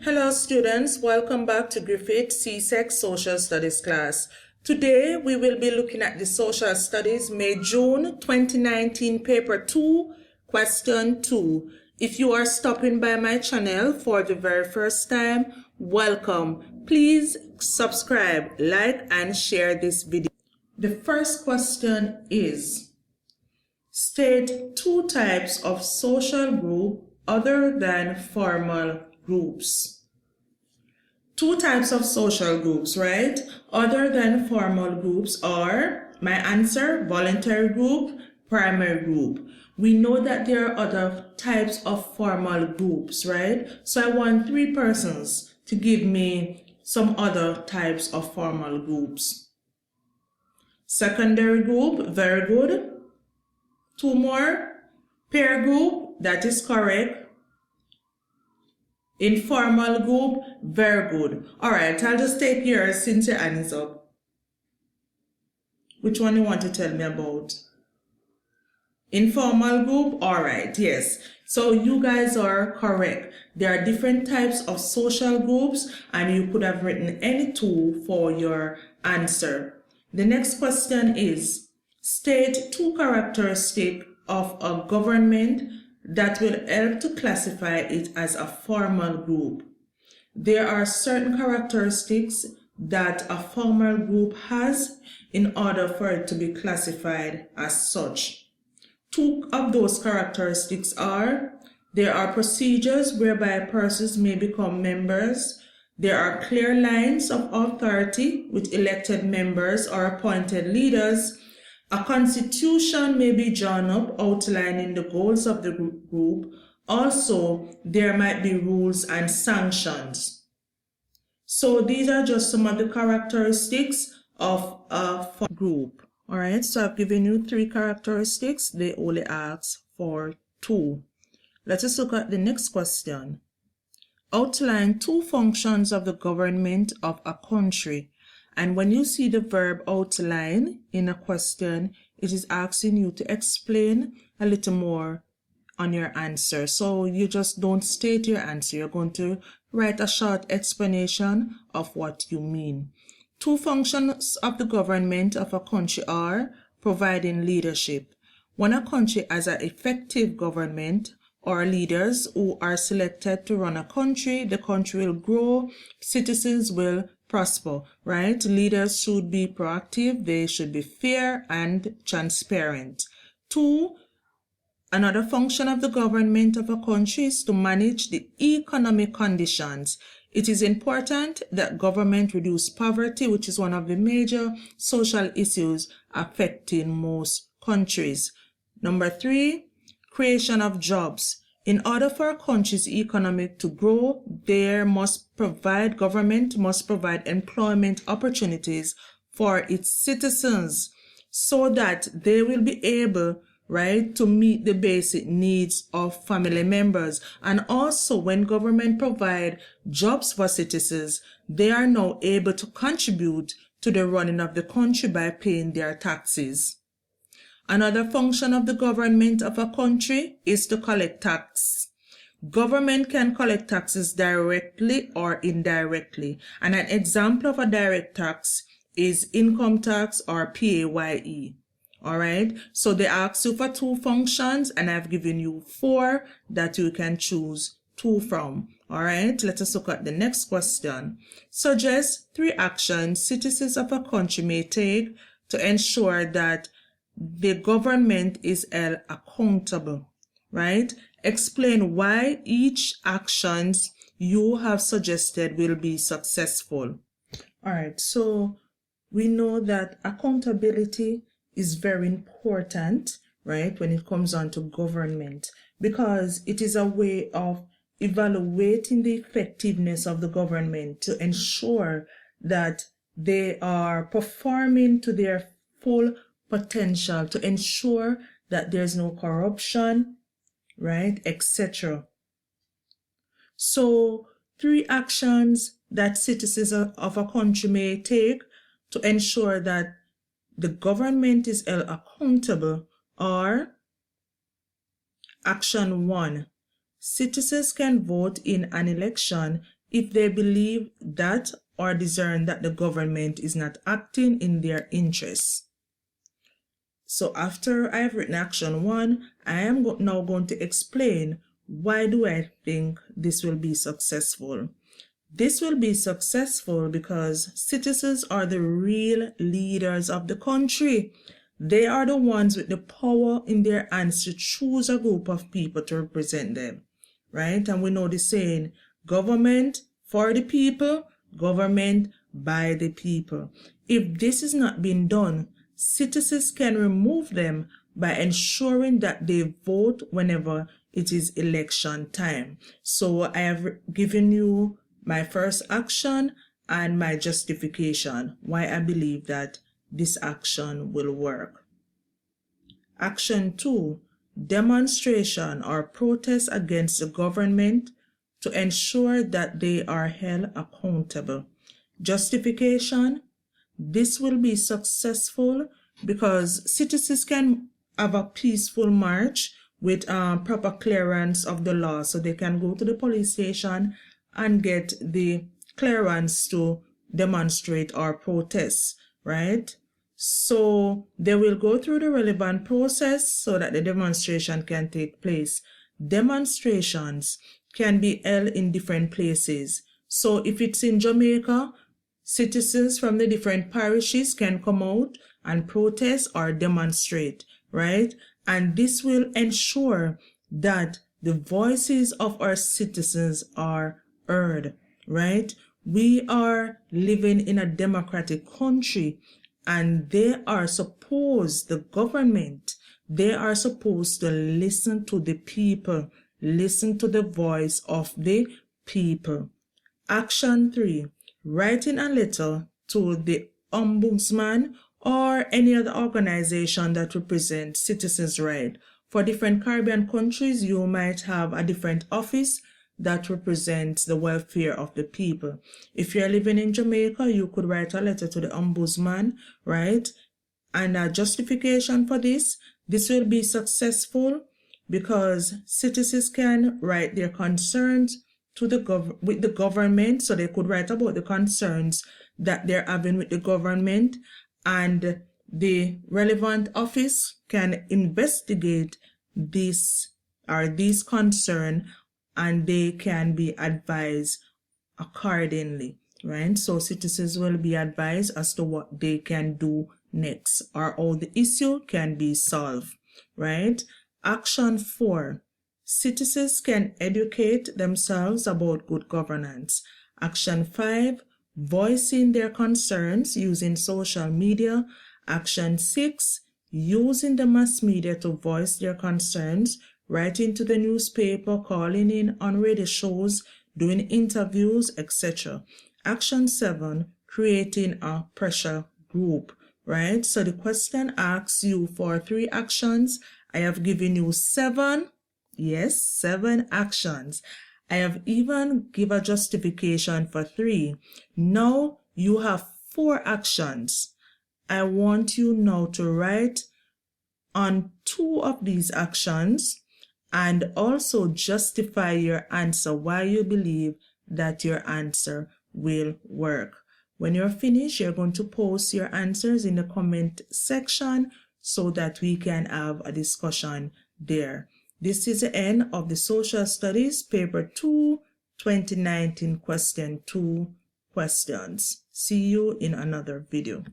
Hello students, welcome back to Griffith CSEC Social Studies class. Today we will be looking at the Social Studies May-June 2019 Paper 2, Question 2. If you are stopping by my channel for the very first time, welcome. Please subscribe, like and share this video. The first question is, state two types of social group other than formal groups. Two types of social groups, right? Other than formal groups are, my answer, voluntary group, primary group. We know that there are other types of formal groups, right? So I want three persons to give me some other types of formal groups. Secondary group, very good. Two more. Peer group, that is correct. Informal group, very good. All right, I'll just take yours since your hand is up. Which one you want to tell me about? Informal group, all right, yes. So you guys are correct. There are different types of social groups and you could have written any two for your answer. The next question is, state two characteristics of a government that will help to classify it as a formal group. There are certain characteristics that a formal group has in order for it to be classified as such. Two of those characteristics are, there are procedures whereby persons may become members. There are clear lines of authority with elected members or appointed leaders. A constitution may be drawn up outlining the goals of the group. Also, there might be rules and sanctions. So these are just some of the characteristics of a group. All right, so I've given you three characteristics. They only ask for two. Let us look at the next question. Outline two functions of the government of a country. And when you see the verb outline in a question, it is asking you to explain a little more on your answer. So you just don't state your answer. You're going to write a short explanation of what you mean. Two functions of the government of a country are providing leadership. When a country has an effective government or leaders who are selected to run a country, the country will grow, citizens will prosper, right? Leaders should be proactive, they should be fair and transparent. Two, another function of the government of a country is to manage the economic conditions. It is important that government reduce poverty, which is one of the major social issues affecting most countries. Number three, creation of jobs. In order for a country's economy to grow, government must provide employment opportunities for its citizens so that they will be able, right, to meet the basic needs of family members. And also when government provide jobs for citizens, they are now able to contribute to the running of the country by paying their taxes. Another function of the government of a country is to collect tax. Government can collect taxes directly or indirectly. And an example of a direct tax is income tax or PAYE. All right. So they ask you for two functions and I've given you four that you can choose two from. All right. Let us look at the next question. Suggest three actions citizens of a country may take to ensure that the government is held accountable, right? Explain why each actions you have suggested will be successful. All right, so we know that accountability is very important, right, when it comes on to government, because it is a way of evaluating the effectiveness of the government to ensure that they are performing to their full potential, to ensure that there's no corruption, right, etc. So three actions that citizens of a country may take to ensure that the government is held accountable are: action 1, citizens can vote in an election if they believe that or discern that the government is not acting in their interests. So after I have written action 1, I am now going to explain why do I think this will be successful. This will be successful because citizens are the real leaders of the country. They are the ones with the power in their hands to choose a group of people to represent them, right? And we know the saying, government for the people, government by the people. If this is not being done, citizens can remove them by ensuring that they vote whenever it is election time. So I have given you my first action and my justification why I believe that this action will work. Action 2, demonstration or protest against the government to ensure that they are held accountable. Justification, this will be successful because citizens can have a peaceful march with proper clearance of the law, so they can go to the police station and get the clearance to demonstrate or protest, right? So they will go through the relevant process so that the demonstration can take place. Demonstrations can be held in different places. So if it's in Jamaica, citizens from the different parishes can come out and protest or demonstrate, right? And this will ensure that the voices of our citizens are heard, right? We are living in a democratic country, and they are supposed, the government, they are supposed to listen to the people, listen to the voice of the people. Action 3, writing a letter to the ombudsman or any other organization that represents citizens' rights. For different Caribbean countries, you might have a different office that represents the welfare of the people. If you're living in Jamaica, you could write a letter to the ombudsman, right? And a justification for this will be successful because citizens can write their concerns to with the government, so they could write about the concerns that they're having with the government, and the relevant office can investigate this or these concerns, and they can be advised accordingly, right? So citizens will be advised as to what they can do next or how the issue can be solved, right? Action 4, citizens can educate themselves about good governance. Action 5, voicing their concerns using social media. Action 6, using the mass media to voice their concerns, writing to the newspaper, calling in on radio shows, doing interviews, etc. Action 7, creating a pressure group, right? So the question asks you for 3 actions. I have given you 7. Yes, 7 actions. I have even given a justification for 3. Now you have 4 actions. I want you now to write on 2 of these actions and also justify your answer, why you believe that your answer will work. When you're finished, you're going to post your answers in the comment section so that we can have a discussion there. This is the end of the Social Studies Paper 2, 2019 Question 2 questions. See you in another video.